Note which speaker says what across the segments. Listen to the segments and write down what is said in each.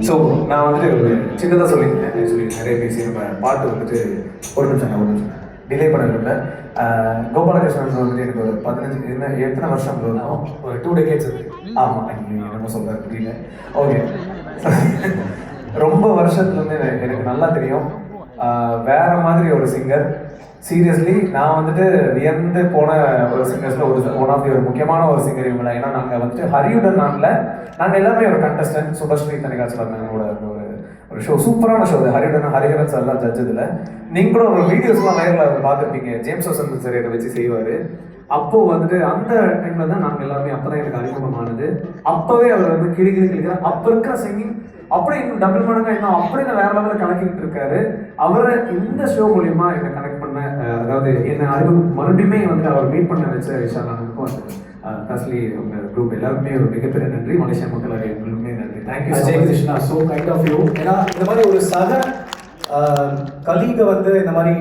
Speaker 1: So நான் வந்துட்டு ஒரு சின்னதாக சொல்லியிருந்தேன் சொல்லி நிறைய பேசி நம்ம பாட்டு வந்துட்டு ஒரு நிமிஷம் டிலே பண்ணல. கோபாலகிருஷ்ணன் வந்துட்டு எனக்கு ஒரு 15 எத்தனை வருஷம் இருக்கும், ஒரு 2 decades இருக்கு. ஆமாம், என்னமோ சொல்கிறார் புரியல. ஓகே, ரொம்ப வருஷத்துலேருந்து எனக்கு நல்லா தெரியும். வேற மாதிரி ஒரு சிங்கர். சீரியஸ்லி நான் வந்துட்டு வியந்து போன ஒரு சிங்கர்ஸில் ஒன் ஆஃப் ஒரு முக்கியமான ஒரு சிங்கர் இவங்கள. ஏன்னா நாங்கள் வந்துட்டு ஹரியுடன் நாங்கள் எல்லாமே ஒரு கண்டஸ்டன்ட். சுபஸ்ரீ தனிகாட்சியில் இருந்தாங்களோட ஒரு ஷோ, சூப்பரான ஷோ அது. ஹரிஹரன் சார் தான் ஜட்ஜ். இதில் நீங்கள் கூட ஒரு வீடியோஸ்லாம் நேரில் பார்த்துருப்பீங்க. ஜேம்ஸ் வசந்த் சார் இதை வச்சு செய்வார். அப்போது வந்துட்டு அந்த டைமில் தான் நாங்கள் எல்லாருமே, அப்போ தான் எனக்கு அறிமுகமானது. அப்போவே அவர் வந்து கிளிக்கிறார். அப்போ இருக்கிற சிங்கிங் அப்படியே இன்னும் டபுள் மடங்கா இன்னும் அப்படியே வேற லெவலில் கலக்கிட்டு இருக்காரு. அவரை இந்த ஷோ மூலியமா என்னை கனெக்ட் பண்ண, அதாவது என்னை மறுபடியுமே வந்து அவர் மீட் பண்ண வச்ச விஷயம் நான் ஃபர்ஸ்ட்லி உங்கள் குரூப் எல்லாருக்குமே ஒரு மிகப்பெரிய நன்றி. மலேசியா மக்கள் எல்லாருக்குமே நன்றி. Thank you
Speaker 2: Ajay Krishna, so kind of you. ஏன்னா இந்த மாதிரி ஒரு சக கலீகை வந்து இந்த மாதிரி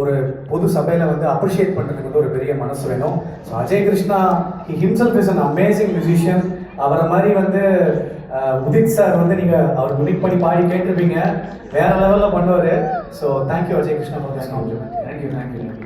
Speaker 2: ஒரு பொது சபையில் வந்து அப்ரிஷியேட் பண்ணுறதுக்கு வந்து ஒரு பெரிய மனசு வேணும். So Ajay Krishna himself is an amazing musician. அவரை மாதிரி வந்து உதித் சார் வந்து நீங்கள் அவர் மிமிக் பண்ணி பாடி கேட்டிருப்பீங்க, வேற லெவலில் பண்ணுவார். So thank you Ajay Krishna.
Speaker 1: Thank you.